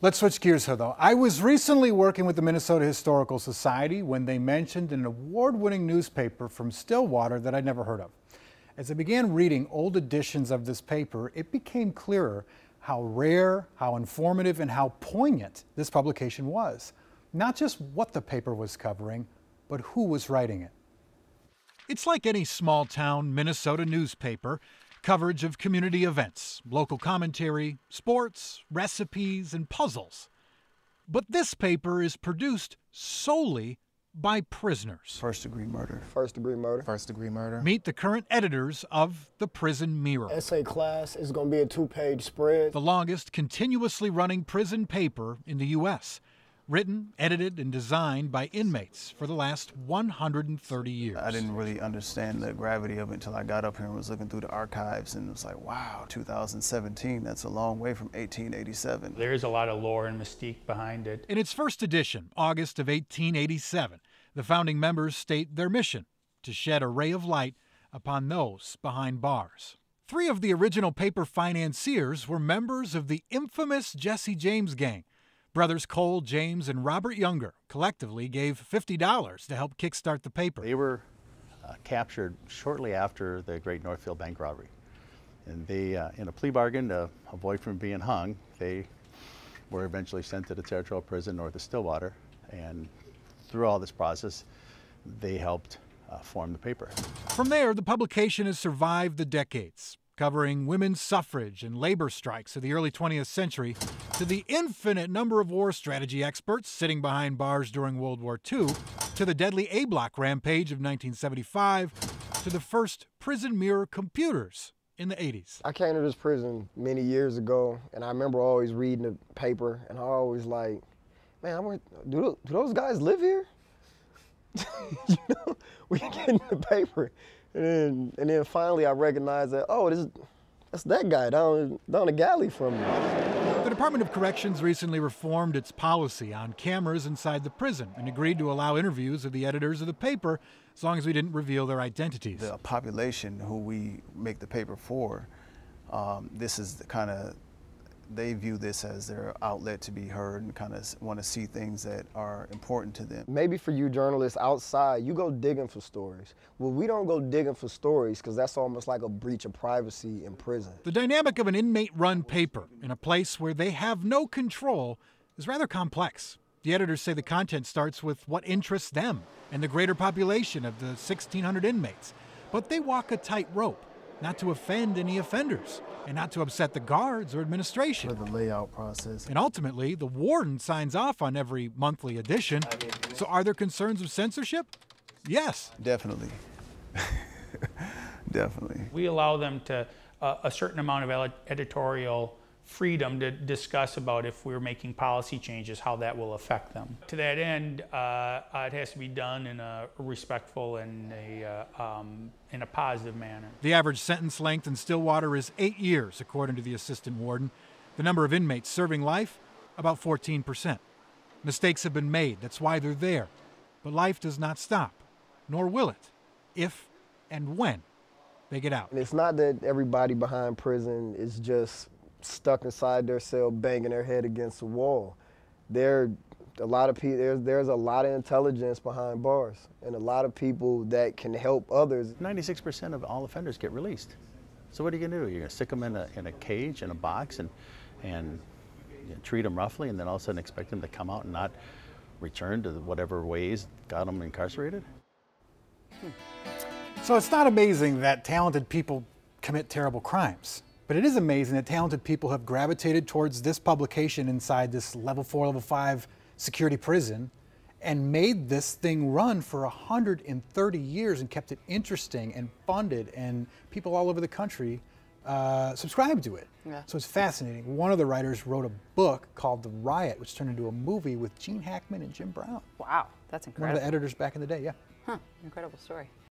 Let's switch gears here, though. I was recently working with the Minnesota Historical Society when they mentioned an award-winning newspaper from Stillwater that I'd never heard of. As I began reading old editions of this paper, it became clearer how rare, how informative, and how poignant this publication was. Not just what the paper was covering, but who was writing it. It's like any small-town Minnesota newspaper. Coverage of community events, local commentary, sports, recipes, and puzzles. But this paper is produced solely by prisoners. First-degree murder. First-degree murder. First-degree murder. Meet the current editors of the Prison Mirror. Essay class is going to be a 2-page spread. The longest continuously running prison paper in the U.S. Written, edited, and designed by inmates for the last 130 years. I didn't really understand the gravity of it until I got up here and was looking through the archives, and it was like, wow, 2017, that's a long way from 1887. There's a lot of lore and mystique behind it. In its first edition, August of 1887, the founding members state their mission: to shed a ray of light upon those behind bars. 3 of the original paper financiers were members of the infamous Jesse James gang. Brothers Cole, James, and Robert Younger collectively gave $50 to help kickstart the paper. They were captured shortly after the Great Northfield Bank robbery. And they, in a plea bargain to avoid from being hung, they were eventually sent to the territorial prison north of Stillwater. And through all this process, they helped form the paper. From there, the publication has survived the decades, covering women's suffrage and labor strikes of the early 20th century, to the infinite number of war strategy experts sitting behind bars during World War II, to the deadly A-Block rampage of 1975, to the first prison mirror computers in the 80s. I came to this prison many years ago, and I remember always reading the paper, and I always like, man, do those guys live here? You know, we get in the paper. And then finally I recognized that, oh, that's that guy down the galley from me. The Department of Corrections recently reformed its policy on cameras inside the prison and agreed to allow interviews of the editors of the paper as long as we didn't reveal their identities. The population who we make the paper for, this is the kind of, they view this as their outlet to be heard and kind of want to see things that are important to them. Maybe for you journalists outside, you go digging for stories. Well, we don't go digging for stories because that's almost like a breach of privacy in prison. The dynamic of an inmate-run paper in a place where they have no control is rather complex. The editors say the content starts with what interests them and the greater population of the 1,600 inmates. But they walk a tightrope, not to offend any offenders, and not to upset the guards or administration. For the layout process. And ultimately, the warden signs off on every monthly edition. So are there concerns of censorship? Yes. Definitely. Definitely. We allow them to a certain amount of editorial freedom to discuss about if we're making policy changes, how that will affect them. To that end, it has to be done in a respectful and in a positive manner. The average sentence length in Stillwater is 8 years, according to the assistant warden. The number of inmates serving life, about 14%. Mistakes have been made, that's why they're there. But life does not stop, nor will it, if and when they get out. And it's not that everybody behind prison is just stuck inside their cell banging their head against the wall. There's a lot of intelligence behind bars and a lot of people that can help others. 96% of all offenders get released. So what are you going to do? You're going to stick them in a cage, in a box, and you know, treat them roughly, and then all of a sudden expect them to come out and not return to whatever ways got them incarcerated? So it's not amazing that talented people commit terrible crimes. But it is amazing that talented people have gravitated towards this publication inside this level 4, level 5 security prison and made this thing run for 130 years and kept it interesting and funded, and people all over the country subscribe to it. Yeah. So it's fascinating. One of the writers wrote a book called The Riot, which turned into a movie with Gene Hackman and Jim Brown. Wow, that's incredible. One of the editors back in the day, yeah. Huh, incredible story.